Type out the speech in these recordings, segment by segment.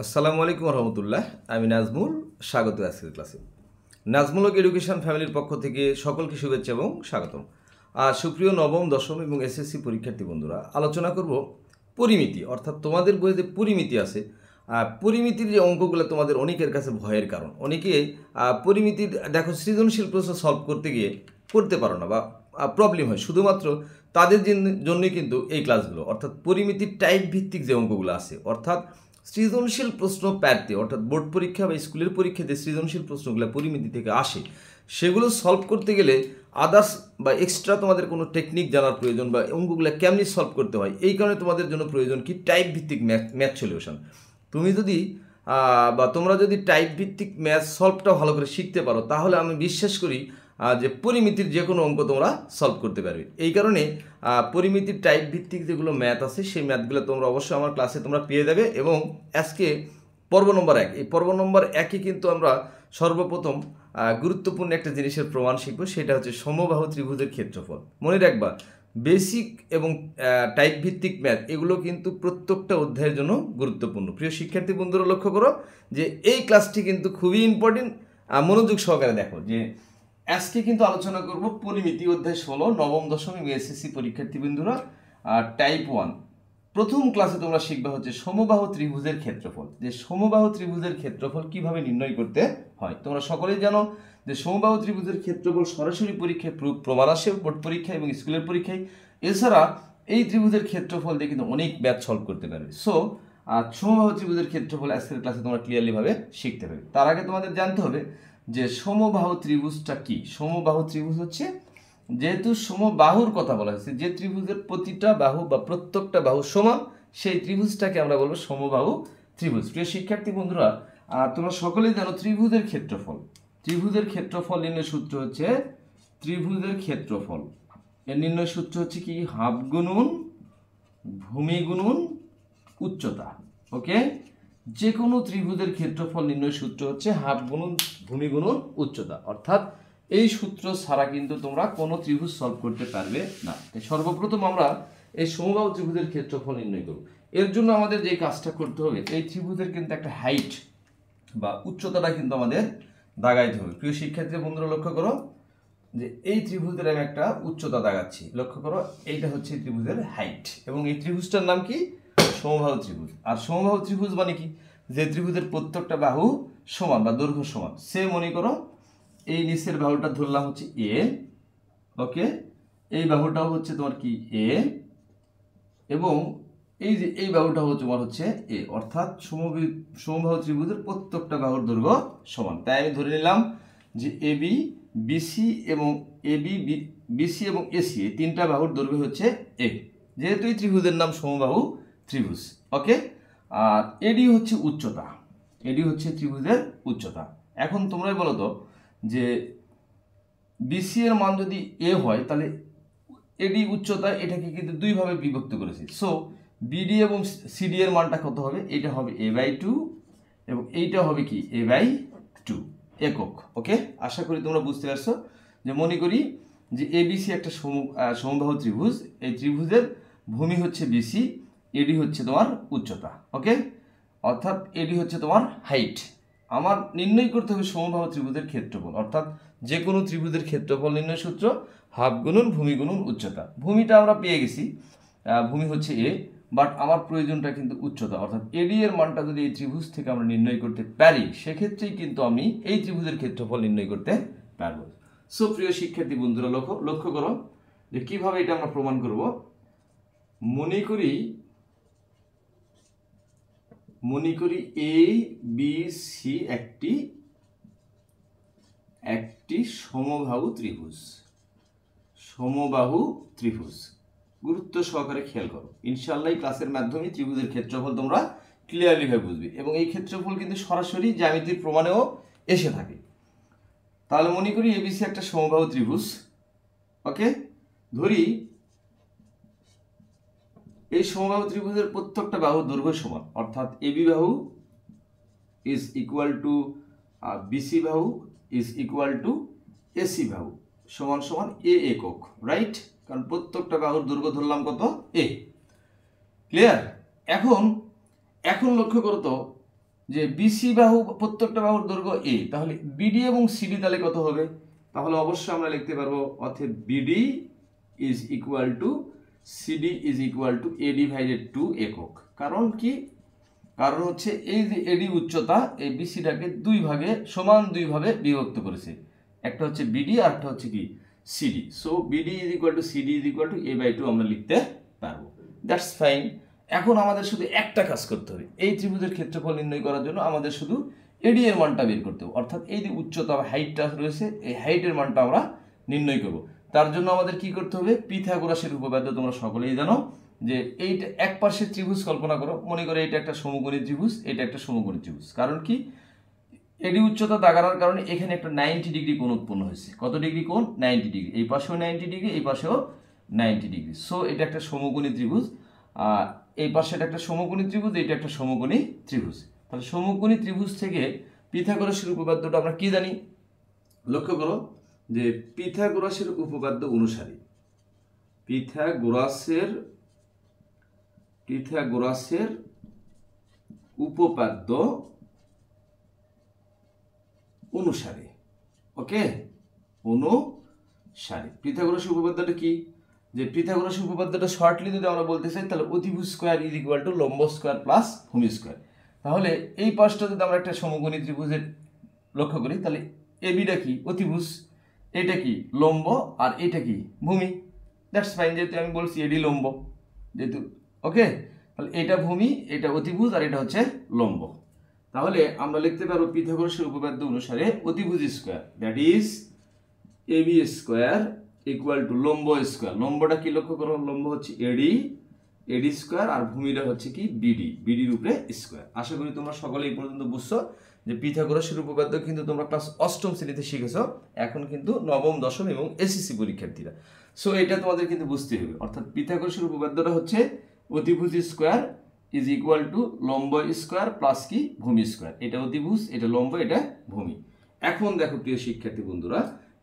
আসসালামু আলাইকুম রহমতুল্লাহ। আমি নাজমুল, স্বাগত আজকের ক্লাসে। নাজমুলক এডুকেশন ফ্যামিলির পক্ষ থেকে সকলকে শুভেচ্ছা এবং স্বাগতম। সুপ্রিয় নবম, দশম এবং এসএসসি পরীক্ষার্থী বন্ধুরা, আলোচনা করব পরিমিতি, অর্থাৎ তোমাদের বইয়ে যে পরিমিতি আছে, পরিমিতির যে অঙ্কগুলো তোমাদের অনেকের কাছে ভয়ের কারণ। অনেকে পরিমিতির দেখো সৃজনশীল প্রশ্ন সলভ করতে গিয়ে করতে পারো না বা প্রবলেম হয়, শুধুমাত্র তাদের জন্যই কিন্তু এই ক্লাসগুলো। অর্থাৎ পরিমিতির টাইপ ভিত্তিক যে অঙ্কগুলো আছে, অর্থাৎ সৃজনশীল প্রশ্ন প্যারতে, অর্থাৎ বোর্ড পরীক্ষা বা স্কুলের পরীক্ষাতে সৃজনশীল প্রশ্নগুলো পরিমিতি থেকে আসে, সেগুলো সলভ করতে গেলে আদার্স বা এক্সট্রা তোমাদের কোনো টেকনিক জানার প্রয়োজন বা অঙ্কগুলো কেমনি সলভ করতে হয়, এই কারণে তোমাদের জন্য প্রয়োজন কি টাইপ ভিত্তিক ম্যাথ সলিউশন। তুমি যদি বা তোমরা যদি টাইপ ভিত্তিক ম্যাথ সলভটা ভালো করে শিখতে পারো, তাহলে আমি বিশ্বাস করি যে পরিমিতির যে কোনো অঙ্ক তোমরা সলভ করতে পারবে। এই কারণে পরিমিতির টাইপ ভিত্তিক যেগুলো ম্যাথ আছে, সেই ম্যাথগুলো তোমরা অবশ্যই আমার ক্লাসে তোমরা পেয়ে যাবে। এবং আজকে পর্ব নম্বর 1, এই পর্ব নম্বর 1-এ কিন্তু আমরা সর্বপ্রথম গুরুত্বপূর্ণ একটা জিনিসের প্রমাণ শিখবো, সেটা হচ্ছে সমবাহু ত্রিভুজের ক্ষেত্রফল। মনে রাখবা, বেসিক এবং টাইপ ভিত্তিক ম্যাথ এগুলো কিন্তু প্রত্যেকটা অধ্যায়ের জন্য গুরুত্বপূর্ণ। প্রিয় শিক্ষার্থী বন্ধুরা, লক্ষ্য করো যে এই ক্লাসটি কিন্তু খুবই ইম্পর্টেন্ট। মনোযোগ সহকারে দেখো যে আজকে কিন্তু আলোচনা করব পরিমিতি অধ্যায় 16, নবম, দশম এবং এসএসসি পরীক্ষার্থী বন্ধুরা টাইপ 1। প্রথম ক্লাসে তোমরা শিখবে হচ্ছে সমবাহু ত্রিভুজের ক্ষেত্রফল। যে সমবাহু ত্রিভুজের ক্ষেত্রফল কিভাবে নির্ণয় করতে হয়। তোমরা সকলেই জানো যে সমবাহু ত্রিভুজের ক্ষেত্রফল সরাসরি পরীক্ষায় প্রমাণ আসে, বোর্ড পরীক্ষা এবং স্কুলের পরীক্ষায়। এছাড়া এই ত্রিভুজের ক্ষেত্রফল দিয়ে কিন্তু অনেক ম্যাথ সলভ করতে পারবে। সো সমবাহু ত্রিভুজের ক্ষেত্রফল আজকের ক্লাসে তোমরা ক্লিয়ারলি ভাবে শিখতে হবে। তার আগে তোমাদের জানতে হবে যে সমবাহু ত্রিভুজটা কি। সমবাহু ত্রিভুজ হচ্ছে, যেহেতু সমবাহুর কথা বলা হয়েছে, যে ত্রিভুজের প্রতিটা বাহু বা প্রত্যেকটা বাহু সমান, সেই ত্রিভুজটাকে আমরা বলবো সমবাহু ত্রিভুজ। প্রিয় শিক্ষার্থী বন্ধুরা, তোমরা সকলেই জানো ত্রিভুজের ক্ষেত্রফল। ত্রিভুজের ক্ষেত্রফল নির্ণয় সূত্র হচ্ছে, ত্রিভুজের ক্ষেত্রফল এর নির্ণয় সূত্র হচ্ছে কি, হাফ গুণন ভূমি গুণন উচ্চতা। ওকে, যে কোনো ত্রিভুজের ক্ষেত্রফল নির্ণয় সূত্র হচ্ছে হাফ গুণন ভূমি গুণন উচ্চতা। অর্থাৎ এই সূত্র ছাড়া কিন্তু তোমরা কোনো ত্রিভুজ সলভ করতে পারবে না। সর্বপ্রথম আমরা এই সমবাহু ত্রিভুজের ক্ষেত্রফল নির্ণয় করব। এর জন্য আমাদের যে কাজটা করতে হবে, এই ত্রিভুজের কিন্তু একটা হাইট বা উচ্চতাটা কিন্তু আমাদের দাগাইতে হবে। প্রিয় শিক্ষার্থী বন্ধুরা, লক্ষ্য করো যে এই ত্রিভুজের আমি একটা উচ্চতা দাগাচ্ছি। লক্ষ্য করো, এইটা হচ্ছে ত্রিভুজের হাইট এবং এই ত্রিভুজটার নাম কি, সমবাহু ত্রিভুজ। আর সমবাহু ত্রিভুজ মানে কি, যে ত্রিভুজের প্রত্যেকটা বাহু সমান বা দৈর্ঘ্য সমান। সে মনে করো এই নিচের বাহুটা ধরলাম হচ্ছে এ, ওকে, এই বাহুটাও হচ্ছে তোমার কি এ, এবং এই যে এই বাহুটা হচ্ছে তোমার হচ্ছে এ। অর্থাৎ সমবাহু ত্রিভুজের প্রত্যেকটা বাহুর দৈর্ঘ্য সমান। তাই আমি ধরে নিলাম যে এবি, বিসি এবং বিসি এবং এসি, এই তিনটা বাহুর দৈর্ঘ্য হচ্ছে এ, যেহেতু এই ত্রিভুজের নাম সমবাহু ত্রিভুজ। ওকে, আর এডি হচ্ছে উচ্চতা, এডি হচ্ছে ত্রিভুজের উচ্চতা। এখন তোমরাই বলো তো যে বিসি এর মান যদি এ হয়, তাহলে এডি উচ্চতা, এটাকে কিন্তু দুইভাবে বিভক্ত করেছি। সো বিডি এবং সিডি এর মানটা কত হবে, এটা হবে a/2 এবং এইটা হবে কি a/2 একক। ওকে, আশা করি তোমরা বুঝতে পারছো। যে মনে করি যে এবিসি একটা সমবাহু ত্রিভুজ, এই ত্রিভুজের ভূমি হচ্ছে বিসি, এডি হচ্ছে তোমার উচ্চতা। ওকে, অর্থাৎ এডি হচ্ছে তোমার হাইট। আমার নির্ণয় করতে হবে সমবাহু ত্রিভুজের ক্ষেত্রফল, অর্থাৎ যে কোনো ত্রিভুজের ক্ষেত্রফল নির্ণয় সূত্র হাফ গুণন ভূমি গুণন উচ্চতা। ভূমিটা আমরা পেয়ে গেছি, ভূমি হচ্ছে এ, বাট আমার প্রয়োজনটা কিন্তু উচ্চতা। অর্থাৎ এডি এর মানটা যদি এই ত্রিভুজ থেকে আমরা নির্ণয় করতে পারি, সেক্ষেত্রেই কিন্তু আমি এই ত্রিভুজের ক্ষেত্রফল নির্ণয় করতে পারবো। সো প্রিয় শিক্ষার্থী বন্ধুরা, লক্ষ্য করো যে কিভাবে এটা আমরা প্রমাণ করব। মনে করি এ বি সি একটি সমবাহু ত্রিভুজ। সমবাহু ত্রিভুজ, গুরুত্ব সহকারে খেয়াল করো। ইনশাআল্লাহ ক্লাসের মাধ্যমে ত্রিভুজের ক্ষেত্রফল তোমরা ক্লিয়ারলি ভাবে বুঝবে এবং এই ক্ষেত্রফল কিন্তু সরাসরি জ্যামিতির প্রমাণেও এসে থাকে। তাহলে মনে করি এবিসি একটা সমবাহু ত্রিভুজ। ওকে, ধরি এই সমবাহু ত্রিভুজের প্রত্যেকটা বাহুর দৈর্ঘ্য সমান, অর্থাৎ এবি বাহু ইজ ইকুয়াল টু বিসি বাহু ইজ ইকুয়াল টু এসি বাহু সমান সমান এ একক, রাইট? কারণ প্রত্যেকটা বাহুর দৈর্ঘ্য ধরলাম কত, এ। ক্লিয়ার? এখন লক্ষ্য করো তো যে বিসি বাহু প্রত্যেকটা বাহুর দৈর্ঘ্য এ, তাহলে বিডি এবং সিডি তাহলে কত হবে? তাহলে অবশ্যই আমরা লিখতে পারবো অতএব BD is equal to CD is equal to A divided to একক। কারণ কি? কারণ হচ্ছে এই যে এডি উচ্চতা এই বিসিটাকে সমান দুই ভাগে বিভক্ত করেছে, একটা হচ্ছে বিডি আর একটা হচ্ছে কি CD. So BD is equal to CD is equal to A by two আমরা লিখতে পারবো। That's fine. এখন আমাদের শুধু একটা কাজ করতে হবে, এই ত্রিভুজের ক্ষেত্রফল নির্ণয় করার জন্য আমাদের শুধু এডি এর মানটা বের করতে হবে, অর্থাৎ এই যে উচ্চতা বা হাইটটা রয়েছে এই হাইটের মানটা আমরা নির্ণয় করব। তার জন্য আমাদের কি করতে হবে? পিথাগোরাসের উপপাদ্য তোমরা সকলেই জানো, যে এইটা এক পাশের ত্রিভুজ কল্পনা করো, মনে করো এটা একটা সমকোণী ত্রিভুজ, এটা একটা সমকোণী ত্রিভুজ। কারণ কি? এডি উচ্চতা দাগানোর কারণে এখানে একটা 90 ডিগ্রি কোণ উৎপন্ন হয়েছে। কত ডিগ্রি কোণ? 90 ডিগ্রি। এই পাশেও 90 ডিগ্রি, এই পাশেও 90 ডিগ্রি। সো এটা একটা সমকোণী ত্রিভুজ। আর এই পাশে এটা একটা সমকোণী ত্রিভুজ, এটা একটা সমকোণী ত্রিভুজ। তাহলে সমকোণী ত্রিভুজ থেকে পিথাগোরাসের উপপাদ্যটা আমরা কি জানি? লক্ষ্য করো যে পিথাগোরাসের উপপাদ্য অনুসারে পিথাগোরাসের উপপাদ্য অনুসারে, ওকে, অনুসারে পিথাগোরাসের উপপাদ্যটা কি? যে পিথাগোরাসের উপপাদ্যটা শর্টলি যদি আমরা বলতে চাই তাহলে অতিভুজ স্কয়ার ইজ ইকুয়াল টু লম্ব স্কয়ার প্লাস ভূমি স্কয়ার। তাহলে এই পাশটা যদি আমরা একটা সমকোণী ত্রিভুজের লক্ষ্য করি, তাহলে এবিটা কি? অতিভুজ, এটা কি? লম্ব, আর এটা কি? ভূমি। দ্যাটস ফাইন, যেহেতু আমি বলছি এডি লম্ব, যেহেতু ওকে, তাহলে এটা ভূমি, এটা অতিভুজ, আর এটা হচ্ছে লম্ব। তাহলে আমরা লিখতে পারবো পিথাগোরাসের উপপাদ্য অনুসারে অতিভুজ square that is AB square equal to লম্ব স্কয়ার। লম্বটা কি লক্ষ্য করো? লম্ব হচ্ছে এডি স্কয়ার, আর ভূমিটা হচ্ছে কি? বিডির উপরে স্কয়ার। আশা করি তোমরা সকলে এই পর্যন্ত বুঝছো যে পিথাগোরাসের উপপাদ্য কিন্তু তোমরা ক্লাস 8ম শ্রেণীতে শিখেছো, এখন কিন্তু নবম, দশম এবং এসএসসি পরীক্ষার্থীরা। সো এটা তোমাদের কিন্তু বুঝতে হবে, অর্থাৎ পিথাগোরাসের উপপাদ্যটা হচ্ছে অতিভুজ স্কয়ার ইজ ইকুয়াল টু লম্ব স্কয়ার প্লাস কি? ভূমি স্কয়ার। এটা অতিভুজ, এটা লম্ব, এটা ভূমি। এখন দেখো প্রিয় শিক্ষার্থী বন্ধুরা,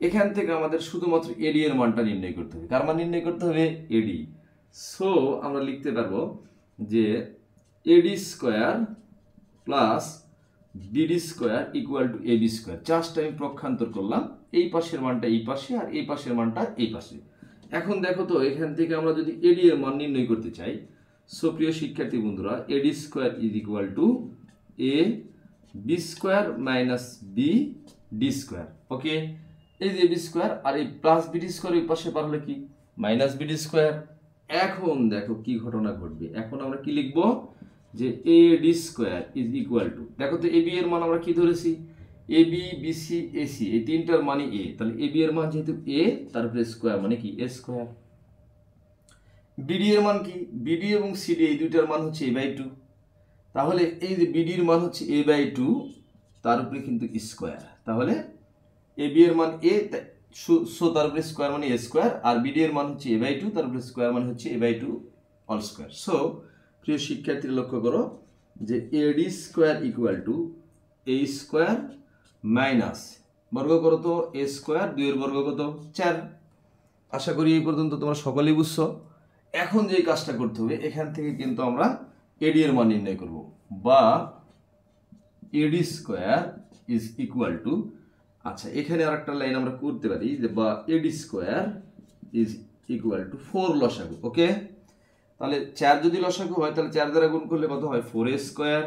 এখান থেকে আমাদের শুধুমাত্র এডি এর মানটা নির্ণয় করতে হবে। কার মান নির্ণয় করতে হবে? এডি। সো আমরা লিখতে পারবো যে AD square plus BD square equal to AB square. Just আমি প্রক্ষান্তর করলাম, এই পাশের মানটা এই পাশে আর এই পাশের মানটা এই পাশে। এখন দেখো তো এখান থেকে আমরা যদি এডি এর মান নির্ণয় করতে চাই, সো প্রিয় শিক্ষার্থী বন্ধুরা, AD square is equal to A B square minus B D square. Okay, এই যে বি স্কয়ার আর এই প্লাস বিডি স্কয়ার এই পাশে পার হলে কি? Minus BD square. এখন দেখো কি ঘটনা ঘটবে, এখন আমরা কি লিখবো? যে A D square is equal two, দেখো তো এবি এর মান আমরা কি ধরেছি? এবি বিসি এসি এই তিনটার মানে এ, তাহলে এবি এর মান যেহেতু এ, তারপরে স্কয়ার মানে কি? এ স্কয়ার। বিডি এর মান কি? বিডি এবং সিডি এই দুইটার মান হচ্ছে এ বাই টু। তাহলে এই যে বিডির মান হচ্ছে এ বাই টু, তার উপরে কিন্তু স্কয়ার। তাহলে এবি এর মান এ, সো তার উপরে স্কয়ার মানে এ স্কয়ার, আর বিডি এর মান হচ্ছে এ বাই টু, তার উপরে স্কয়ার মানে হচ্ছে A by two all square. So প্রিয় শিক্ষার্থীরা লক্ষ্য করো যে AD square equal to A square minus বর্গ করো তো এ স্কয়ার, 2 এর বর্গ কত? 4। আশা করি এই পর্যন্ত তোমরা সকলেই বুঝছো। এখন যে কাজটা করতে হবে, এখান থেকে কিন্তু আমরা এডি এর মান নির্ণয় করব, বা এডি স্কয়ার ইজ ইকুয়াল টু, আচ্ছা এখানে আরেকটা লাইন আমরা করতে পারি যে বা এডি স্কয়ার ইজ ইকুয়াল টু 4 লসাগু। ওকে, তাহলে 4 যদি লসাগু হয় তাহলে 4 দ্বারা গুণ করলে কত হয়? 4a square.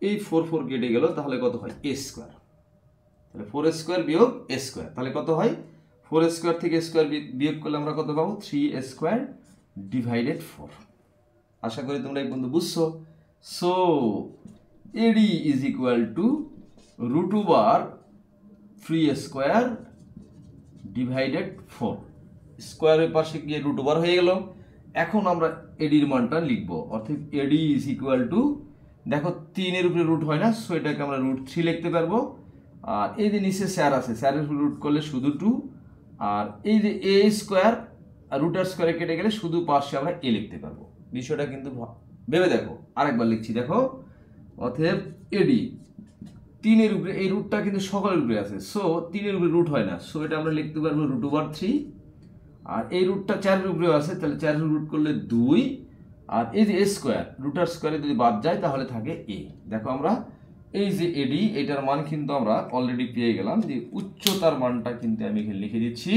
এই 4 কেটে গেল, তাহলে কত হয়? a square. তাহলে 4 স্কয়ার বিয়োগ a স্কয়ার, তাহলে কত হয়? 4 স্কয়ার থেকে স্কয়ার বিয়োগ করলে আমরা কত পাবো? 3a square divided 4। আশা করি তোমরা এই পর্যন্ত বুঝছো। So AD is equal to root over 3a square divided 4। স্কয়ারের পাশে গিয়ে রুট ওভার হয়ে গেল। এখন আমরা এডির মানটা লিখবো, অর্থাৎ এডি ইজ ইকুয়াল টু, দেখো 3 এর উপরে রুট হয় না, সো এটাকে আমরা রুট 3 লিখতে পারবো। আর এই যে নিচে স্যার আছে, স্যারের রুট করলে শুধু 2, আর এই যে এ স্কয়ার আর রুটার স্কয়ারে কেটে গেলে শুধু পাশে আমরা এ লিখতে পারবো। বিষয়টা কিন্তু ভেবে দেখো, আরেকবার লিখছি দেখো, অতএব এডি 3 এর উপরে, এই রুটটা কিন্তু সকলের উপরে আছে, সো 3 এর উপরে রুট হয় না, সো এটা আমরা লিখতে পারবো রুট ওভার 3। আর এই রুটটা 4 এর উপরেও আছে, তাহলে 4 এর রুট করলে 2, আর এই যে এ স্কয়ার রুটার স্কয়ারে যদি বাদ যায় তাহলে থাকে এ। দেখো আমরা এই যে এডি, এটার মান কিন্তু আমরা অলরেডি পেয়ে গেলাম, যে উচ্চতার মানটা কিন্তু আমি এখানে লিখে দিচ্ছি।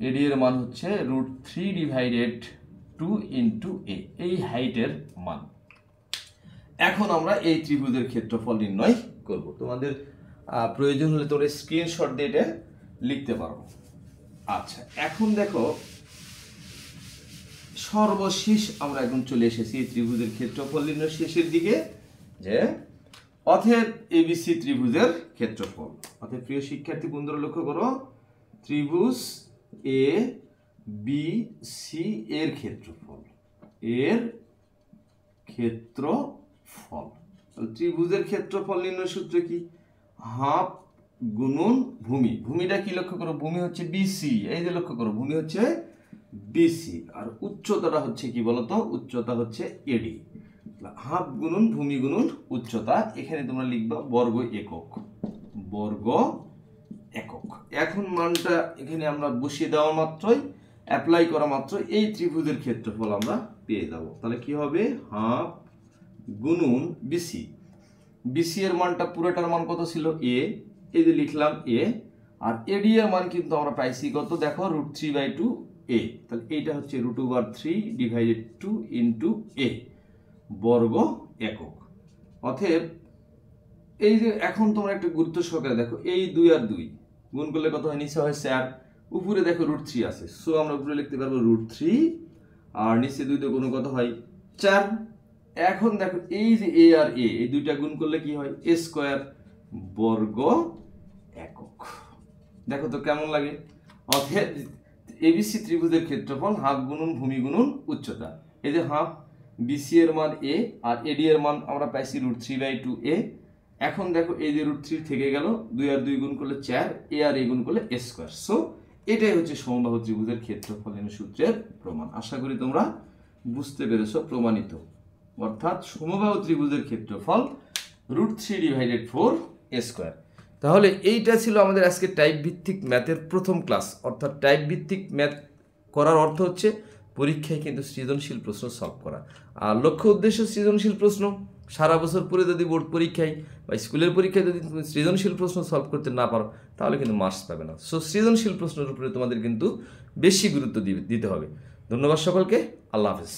এডি এর মান হচ্ছে √3/2 ইন্টু এ, এই হাইটের মান। এখন আমরা এই ত্রিভুজের ক্ষেত্রফল নির্ণয় করব। তোমাদের প্রয়োজন হলে তোমরা স্ক্রিনশট দিয়ে এটা লিখতে পারো। আচ্ছা, এখন দেখো সর্বশেষ আমরা এখন চলে এসেছি এই ত্রিভুজের ক্ষেত্রফল নির্ণয় শেষের দিকে, যে অতএব এবিসি ত্রিভুজের ক্ষেত্রফল। অতএব প্রিয় শিক্ষার্থী বন্ধুরা লক্ষ্য করো, ত্রিভুজ এ বি সি এর ক্ষেত্রফল, এর ক্ষেত্রফল। ত্রিভুজের ক্ষেত্রফল নির্ণয় সূত্র কি? হাফ গুণন ভূমি। ভূমিটা কি লক্ষ্য করো? ভূমি হচ্ছে বিসি, এই যে লক্ষ্য করো ভূমি হচ্ছে বিসি, আর উচ্চতাটা হচ্ছে কি বলতো? উচ্চতা হচ্ছে এডি। হাফ গুণন ভূমি গুণন উচ্চতা, এখানে তোমরা লিখবা বর্গ একক, বর্গ একক। এখন মানটা এখানে আমরা বসিয়ে দেওয়া মাত্রই, অ্যাপ্লাই করা মাত্র এই ত্রিভুজের ক্ষেত্রফল আমরা পেয়ে যাব। তাহলে কি হবে? হাফ গুণন বিসি। বিসি এর মানটা পুরোটার মান কত ছিল? এ, এই যে লিখলাম এ, আর এডি এর মান কিন্তু আমরা পাইছি কত? দেখো √3/2 এ। তাহলে এইটা হচ্ছে √3/2 ইন্টু এ, বর্গ একক। অতএব এই যে এখন তোমরা একটা গুরুত্ব সহকারে দেখো, এই 2 আর 2 গুণ করলে কত হয়? নিচে হয় 4, উপরে দেখো √3 আছে, সো আমরা উপরে লিখতে পারবো √3, আর নিচে 2 দিয়ে গুণ কত হয়? 4। এখন দেখো এই যে এ আর এ, এই দুইটা গুণ করলে কি হয়? এ স্কয়ার, বর্গ একক। দেখো তো কেমন লাগে? অতএব এবিসি ত্রিভুজের ক্ষেত্রফল হাফ গুণন ভূমি গুণন উচ্চতা। এই যে হাফ, বিসি এর মান এ, আর এডি এর মান আমরা পাইছি √3/2 এ। এখন দেখো এই যে √3 থেকে গেল, 2 আর 2 গুণ করলে 4, এ আর এ গুণ করলে এ স্কয়ার। সো এটাই হচ্ছে সমবাহু ত্রিভুজের ক্ষেত্রফল নির্ণয় সূত্রের প্রমাণ। আশা করি তোমরা বুঝতে পেরেছো। প্রমাণিত, অর্থাৎ সমবাহু ত্রিভুজের ক্ষেত্রফল √3/4 এ স্কয়ার। তাহলে এইটা ছিল আমাদের আজকে টাইপ ভিত্তিক ম্যাথের প্রথম ক্লাস। অর্থাৎ টাইপ ভিত্তিক ম্যাথ করার অর্থ হচ্ছে পরীক্ষায় কিন্তু সৃজনশীল প্রশ্ন সলভ করা। আর লক্ষ্য উদ্দেশ্য সৃজনশীল প্রশ্ন। সারা বছর পরে যদি বোর্ড পরীক্ষায় বা স্কুলের পরীক্ষায় যদি তুমি সৃজনশীল প্রশ্ন সলভ করতে না পারো, তাহলে কিন্তু মার্কস পাবে না। সো সৃজনশীল প্রশ্নের উপরে তোমাদের কিন্তু বেশি গুরুত্ব দিতে হবে। ধন্যবাদ সকলকে। আল্লাহ হাফেজ।